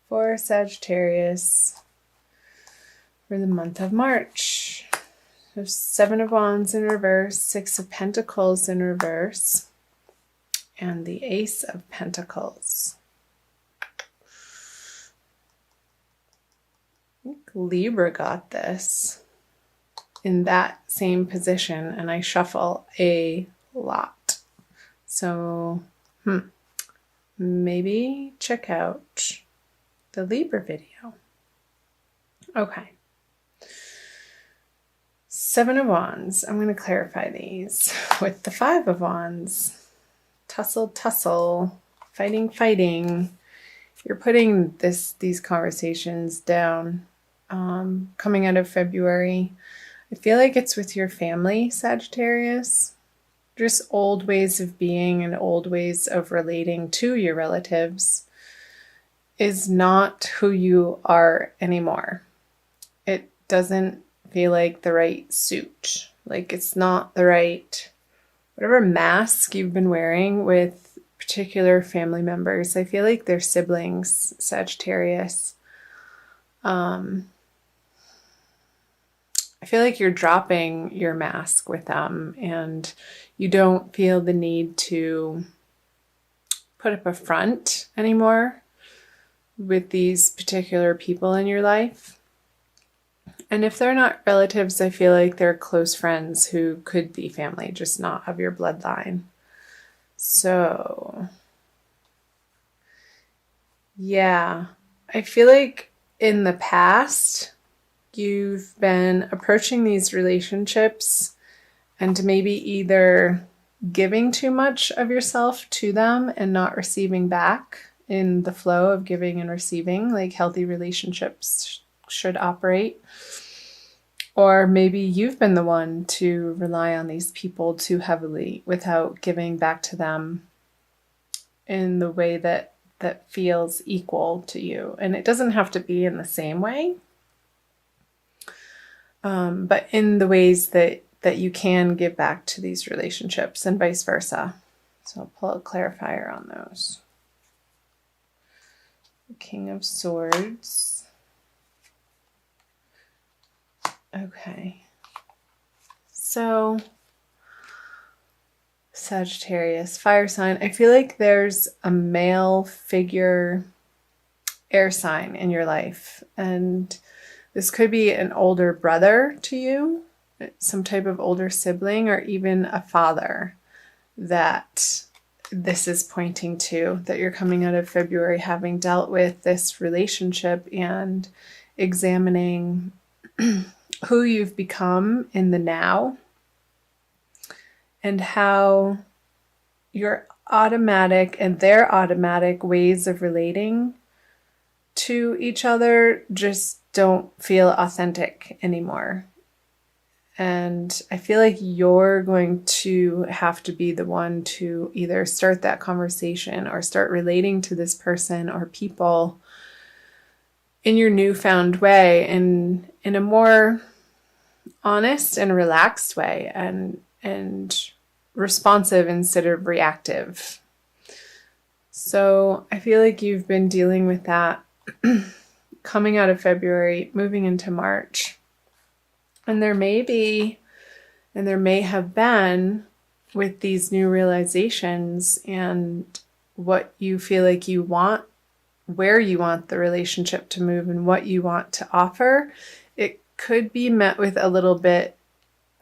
for Sagittarius for the month of March. So 7 of Wands in reverse, 6 of Pentacles in reverse, and the Ace of Pentacles. I think Libra got this in that same position, and I shuffle a lot. So, maybe check out the Libra video. Okay. 7 of Wands. I'm going to clarify these with the 5 of Wands. Tussle, tussle, fighting, fighting. You're putting these conversations down. Coming out of February. I feel like it's with your family, Sagittarius. Just old ways of being and old ways of relating to your relatives is not who you are anymore. It doesn't feel like the right suit. Like it's not the right, whatever mask you've been wearing with particular family members. I feel like they're siblings, Sagittarius. I feel like you're dropping your mask with them and you don't feel the need to put up a front anymore with these particular people in your life. And if they're not relatives, I feel like they're close friends who could be family, just not of your bloodline. So, yeah, I feel like in the past, you've been approaching these relationships and maybe either giving too much of yourself to them and not receiving back in the flow of giving and receiving, like healthy relationships should operate. Or maybe you've been the one to rely on these people too heavily without giving back to them in the way that feels equal to you. And it doesn't have to be in the same way. But in the ways that you can give back to these relationships and vice versa. So I'll pull a clarifier on those. The King of Swords. Okay. So Sagittarius, fire sign. I feel like there's a male figure air sign in your life, and this could be an older brother to you, some type of older sibling, or even a father that this is pointing to, that you're coming out of February having dealt with this relationship and examining who you've become in the now and how your automatic and their automatic ways of relating to each other just don't feel authentic anymore. And I feel like you're going to have to be the one to either start that conversation or start relating to this person or people in your newfound way and in a more honest and relaxed way and responsive instead of reactive. So I feel like you've been dealing with that coming out of February, moving into March. And there may be, and there may have been, with these new realizations and what you feel like you want, where you want the relationship to move and what you want to offer, it could be met with a little bit,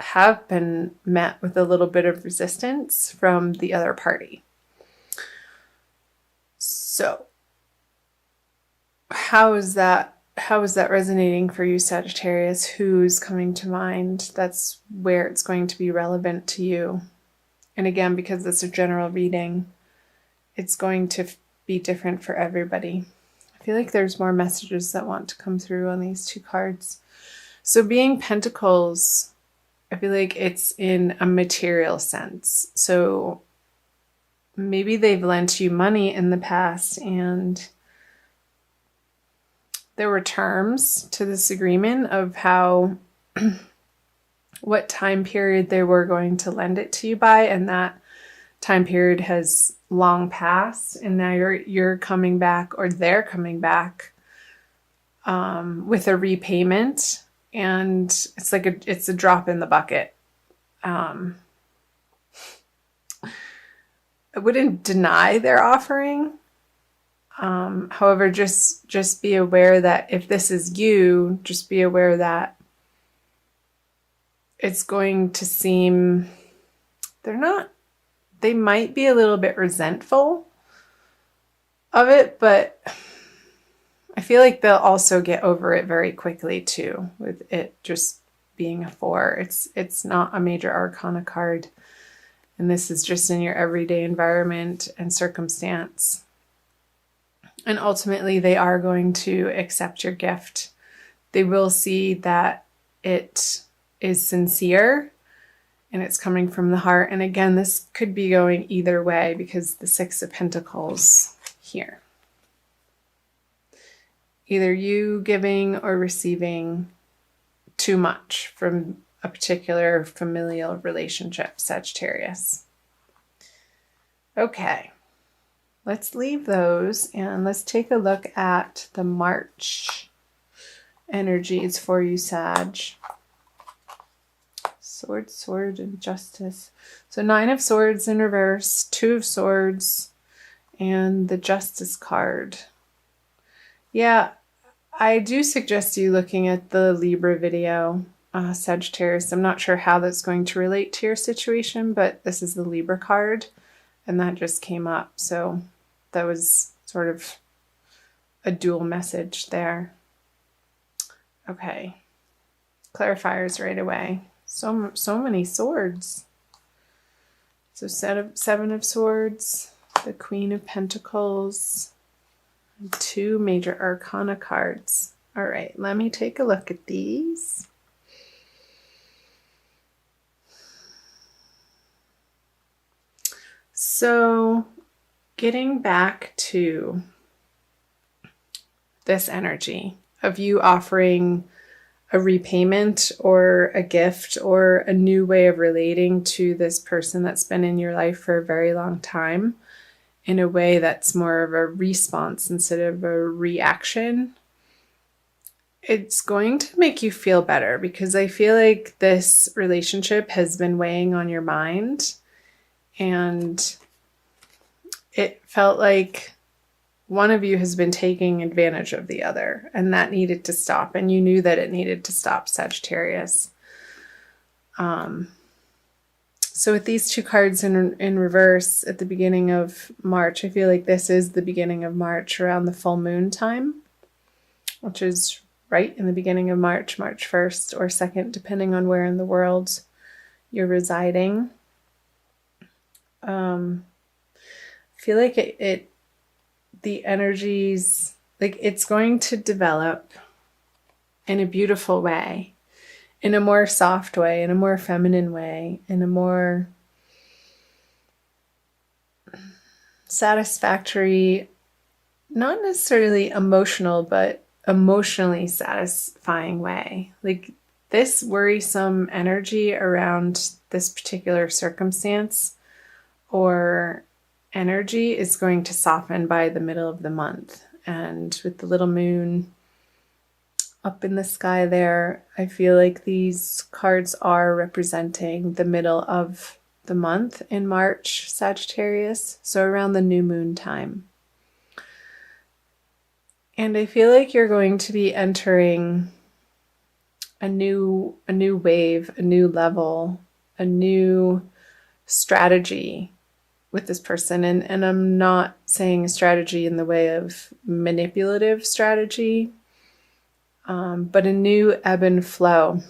have been met with a little bit of resistance from the other party. So, how is that resonating for you, Sagittarius? Who's coming to mind? That's where it's going to be relevant to you. And again, because it's a general reading, it's going to be different for everybody. I feel like there's more messages that want to come through on these two cards. So being Pentacles, I feel like it's in a material sense. So maybe they've lent you money in the past and there were terms to this agreement of how, what time period they were going to lend it to you by, and that time period has long passed, and now you're coming back, or they're coming back with a repayment, and it's a drop in the bucket. I wouldn't deny their offering. However, just be aware that if this is you, just be aware that it's going to seem, they might be a little bit resentful of it, but I feel like they'll also get over it very quickly too, with it just being a 4. It's not a major arcana card, and this is just in your everyday environment and circumstance. And ultimately, they are going to accept your gift. They will see that it is sincere and it's coming from the heart. And again, this could be going either way because the 6 of Pentacles here. Either you giving or receiving too much from a particular familial relationship, Sagittarius. Okay. Let's leave those and let's take a look at the March energies for you, Sag. Sword, sword, and justice. So 9 of Swords in reverse, 2 of Swords, and the Justice card. Yeah, I do suggest you looking at the Libra video, Sagittarius. I'm not sure how that's going to relate to your situation, but this is the Libra card, and that just came up. So that was sort of a dual message there. Okay. Clarifiers right away. So many swords. So 7 of Swords, the Queen of Pentacles, and 2 major arcana cards. All right, let me take a look at these. So getting back to this energy of you offering a repayment or a gift or a new way of relating to this person that's been in your life for a very long time in a way that's more of a response instead of a reaction, it's going to make you feel better, because I feel like this relationship has been weighing on your mind, and it felt like one of you has been taking advantage of the other, and that needed to stop. And you knew that it needed to stop, Sagittarius. So with these 2 cards in reverse at the beginning of March, I feel like this is the beginning of March around the full moon time, which is right in the beginning of March, March 1st or 2nd, depending on where in the world you're residing. I feel like the energies, like it's going to develop in a beautiful way, in a more soft way, in a more feminine way, in a more satisfactory, not necessarily emotional, but emotionally satisfying way. Like this worrisome energy around this particular circumstance or energy is going to soften by the middle of the month. And with the little moon up in the sky there, I feel like these cards are representing the middle of the month in March, Sagittarius, so around the new moon time. And I feel like you're going to be entering a new wave, a new level, a new strategy with this person. And I'm not saying a strategy in the way of manipulative strategy, but a new ebb and flow.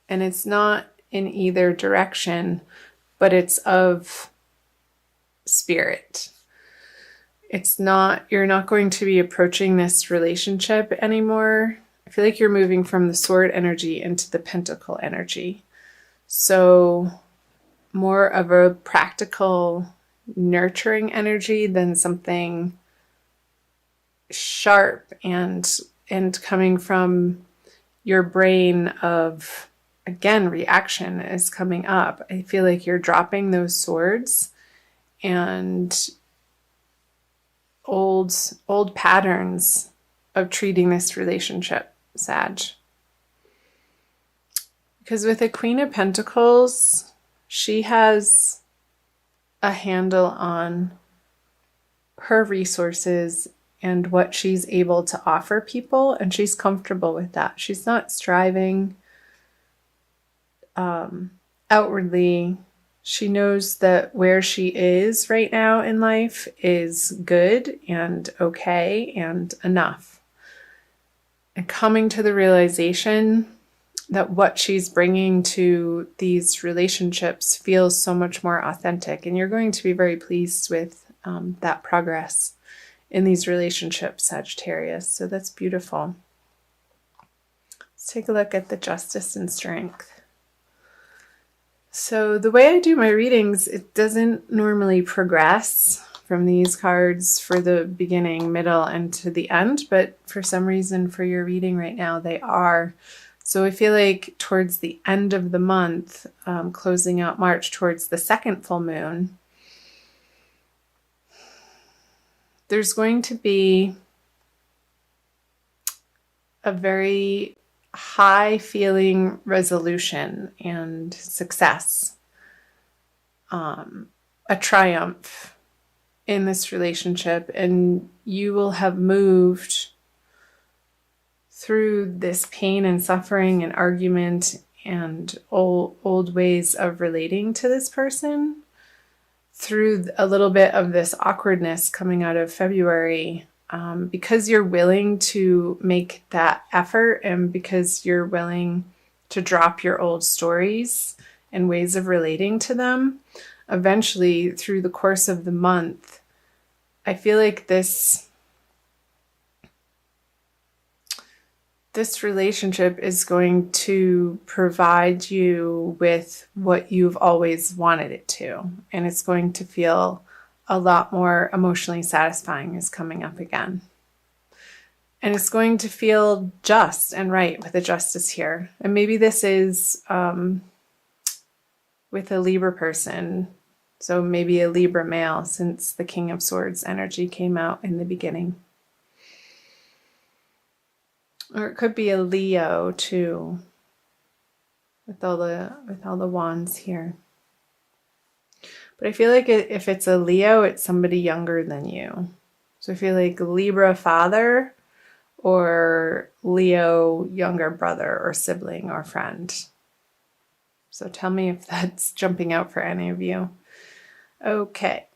And it's not in either direction, but it's of spirit. You're not going to be approaching this relationship anymore. I feel like you're moving from the sword energy into the pentacle energy. So more of a practical, nurturing energy than something sharp and coming from your brain of, again, reaction is coming up. I feel like you're dropping those swords and old patterns of treating this relationship, Sag. Because with the Queen of Pentacles, she has a handle on her resources and what she's able to offer people, and she's comfortable with that. She's not striving outwardly. She knows that where she is right now in life is good and okay and enough. And coming to the realization that what she's bringing to these relationships feels so much more authentic. And you're going to be very pleased with that progress in these relationships, Sagittarius. So that's beautiful. Let's take a look at the Justice and Strength. So the way I do my readings, it doesn't normally progress from these cards for the beginning, middle, and to the end. But for some reason, for your reading right now, they are. So I feel like towards the end of the month, closing out March towards the second full moon, there's going to be a very high feeling resolution and success, a triumph in this relationship, and you will have moved through this pain and suffering and argument and old ways of relating to this person, through a little bit of this awkwardness coming out of February, because you're willing to make that effort and because you're willing to drop your old stories and ways of relating to them. Eventually, through the course of the month, I feel like this relationship is going to provide you with what you've always wanted it to. And it's going to feel a lot more emotionally satisfying is coming up again. And it's going to feel just and right with the Justice here. And maybe this is with a Libra person. So maybe a Libra male, since the King of Swords energy came out in the beginning. Or it could be a Leo too, with all the wands here. But I feel like if it's a Leo, it's somebody younger than you. So I feel like Libra father or Leo younger brother or sibling or friend. So tell me if that's jumping out for any of you. Okay.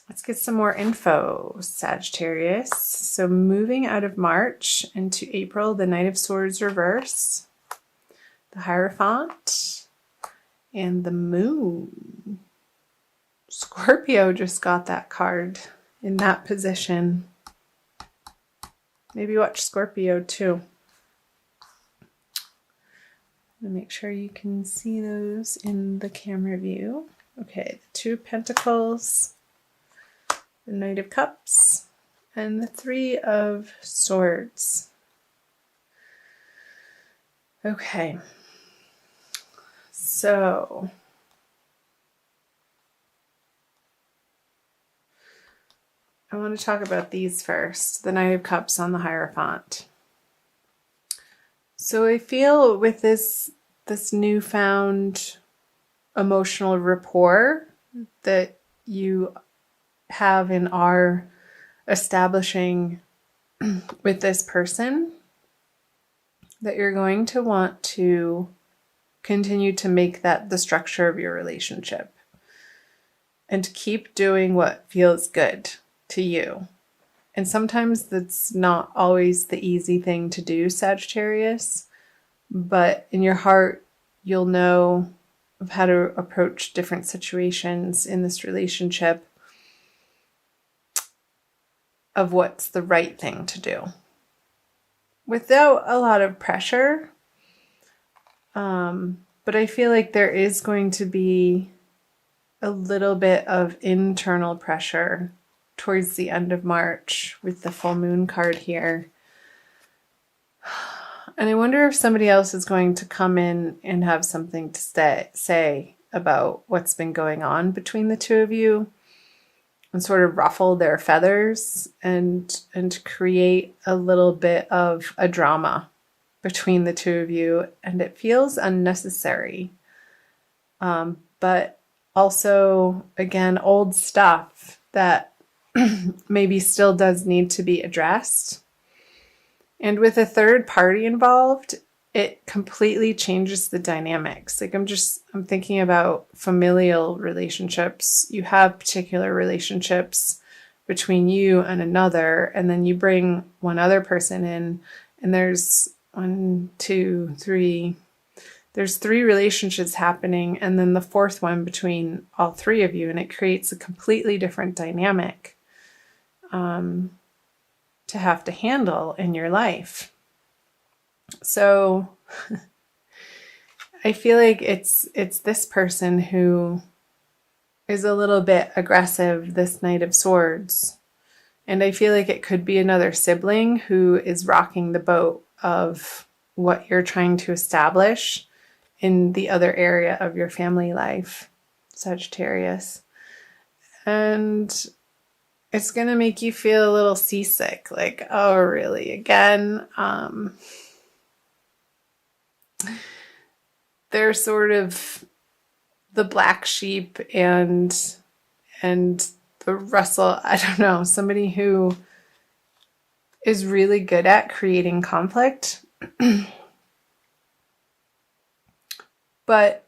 Let's get some more info, Sagittarius. So moving out of March into April, the Knight of Swords reverse, the Hierophant, and the Moon. Scorpio just got that card in that position. Maybe watch Scorpio too. Make sure you can see those in the camera view. Okay, the Two of Pentacles, the Knight of Cups, and the Three of Swords. Okay, so I want to talk about these first. The Knight of Cups on the Hierophant. So I feel with this newfound emotional rapport that you have and are establishing with this person, that you're going to want to continue to make that the structure of your relationship and keep doing what feels good to you. And sometimes that's not always the easy thing to do, Sagittarius, but in your heart, you'll know of how to approach different situations in this relationship, of what's the right thing to do without a lot of pressure. But I feel like there is going to be a little bit of internal pressure towards the end of March with the full moon card here. And I wonder if somebody else is going to come in and have something to say about what's been going on between the two of you and sort of ruffle their feathers and create a little bit of a drama between the two of you. And it feels unnecessary. But also, again, old stuff that maybe still does need to be addressed. And with a third party involved, it completely changes the dynamics. Like I'm thinking about familial relationships. You have particular relationships between you and another, and then you bring one other person in, and there's there's three relationships happening, and then the fourth one between all three of you, and it creates a completely different dynamic to have to handle in your life. So I feel like it's this person who is a little bit aggressive, this Knight of Swords. And I feel like it could be another sibling who is rocking the boat of what you're trying to establish in the other area of your family life, Sagittarius. And it's going to make you feel a little seasick, like, oh, really, again? They're sort of the black sheep and the Russell, I don't know, somebody who is really good at creating conflict. But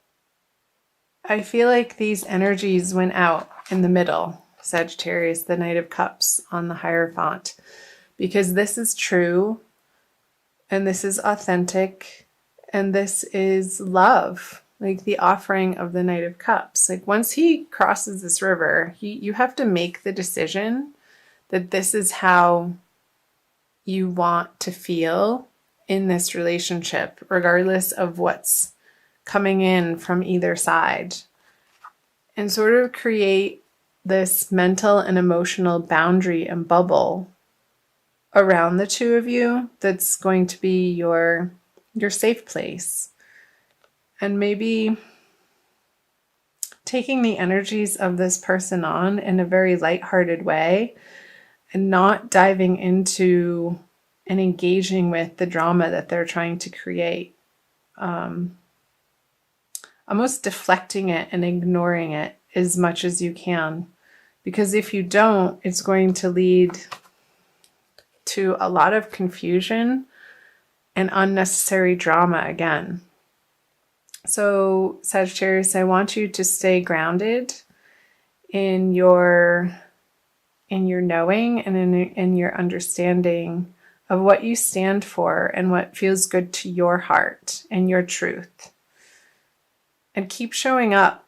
I feel like these energies went out in the middle, Sagittarius, the Knight of Cups on the Hierophant, because this is true and this is authentic and this is love, like the offering of the Knight of Cups. Like once he crosses this river, you have to make the decision that this is how you want to feel in this relationship, regardless of what's coming in from either side, and sort of create this mental and emotional boundary and bubble around the two of you that's going to be your safe place. And maybe taking the energies of this person on in a very lighthearted way and not diving into and engaging with the drama that they're trying to create. Almost deflecting it and ignoring it as much as you can. Because if you don't, it's going to lead to a lot of confusion and unnecessary drama again. So Sagittarius, I want you to stay grounded in your knowing and in your understanding of what you stand for and what feels good to your heart and your truth. And keep showing up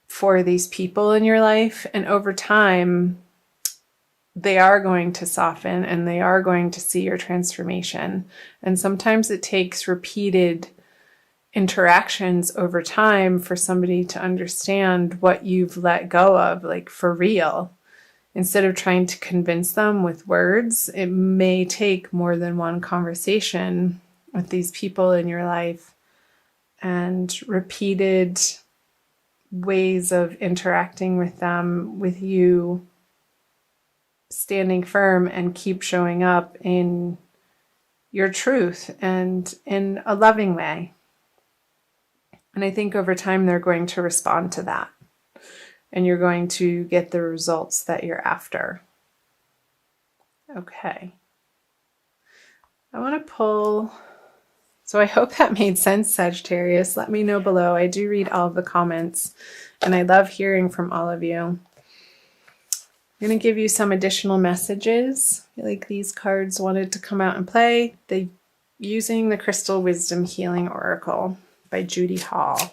for these people in your life. And over time, they are going to soften and they are going to see your transformation. And sometimes it takes repeated interactions over time for somebody to understand what you've let go of, like for real. Instead of trying to convince them with words, it may take more than one conversation with these people in your life and repeated ways of interacting with them, with you standing firm and keep showing up in your truth and in a loving way. And I think over time they're going to respond to that. And you're going to get the results that you're after. Okay. I want to pull. So I hope that made sense, Sagittarius. Let me know below. I do read all of the comments, and I love hearing from all of you. I'm going to give you some additional messages. I feel like these cards wanted to come out and play. Using the Crystal Wisdom Healing Oracle by Judy Hall.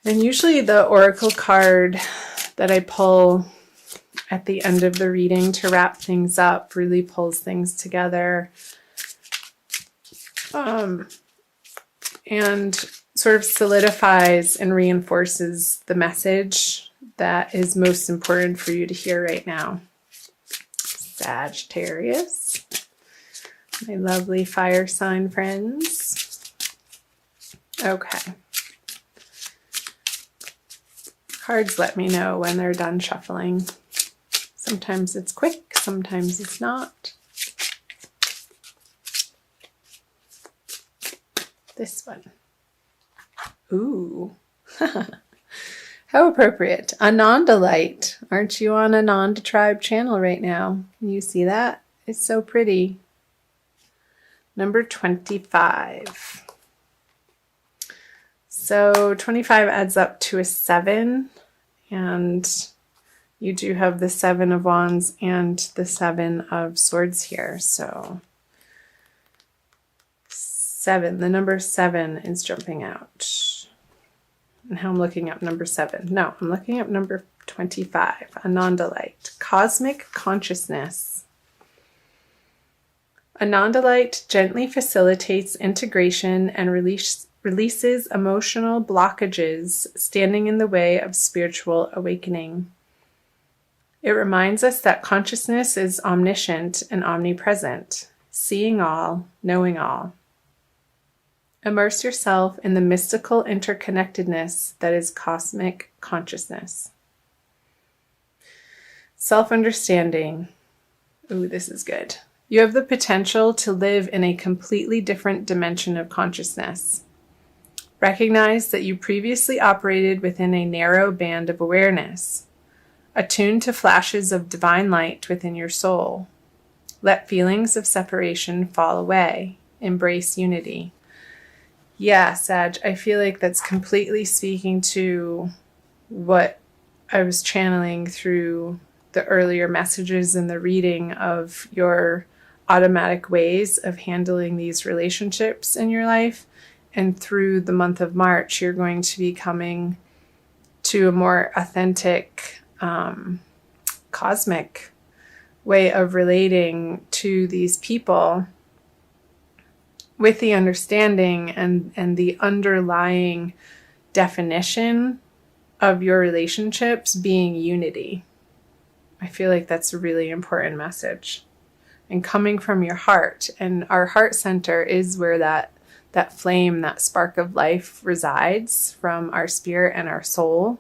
And usually the oracle card that I pull at the end of the reading to wrap things up really pulls things together. And sort of solidifies and reinforces the message that is most important for you to hear right now. Sagittarius. my lovely fire sign friends. Okay. Cards let me know when they're done shuffling. Sometimes it's quick, sometimes it's not. This one. Ooh. How appropriate. Ananda light. Aren't you on Ananda tribe channel right now? Can you see that? It's so pretty. Number 25. So 25 adds up to a 7, and you do have the 7 of Wands and the 7 of Swords here. So 7, the number 7 is jumping out. And how I'm looking up number 7. No, I'm looking up number 25, Ananda light, cosmic consciousness. Ananda light gently facilitates integration and releases emotional blockages standing in the way of spiritual awakening. It reminds us that consciousness is omniscient and omnipresent, seeing all, knowing all. Immerse yourself in the mystical interconnectedness that is cosmic consciousness. Self-understanding. Ooh, this is good. You have the potential to live in a completely different dimension of consciousness. Recognize that you previously operated within a narrow band of awareness, attuned to flashes of divine light within your soul. Let feelings of separation fall away. Embrace unity. Yeah, Sag, I feel like that's completely speaking to what I was channeling through the earlier messages in the reading of your automatic ways of handling these relationships in your life. And through the month of March, you're going to be coming to a more authentic, cosmic way of relating to these people, with the understanding and the underlying definition of your relationships being unity. I feel like that's a really important message. And coming from your heart. And our heart center is where that flame, that spark of life resides, from our spirit and our soul.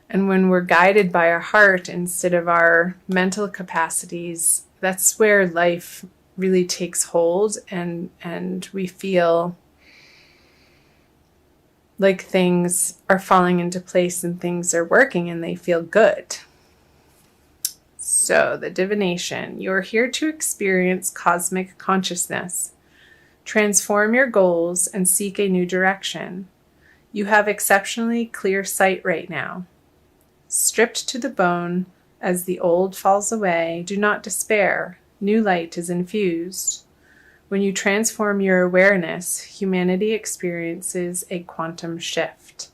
And when we're guided by our heart instead of our mental capacities, that's where life really takes hold, and we feel like things are falling into place and things are working and they feel good. So the divination, you're here to experience cosmic consciousness. Transform your goals and seek a new direction. You have exceptionally clear sight right now. Stripped to the bone as the old falls away, do not despair. New light is infused. When you transform your awareness, humanity experiences a quantum shift.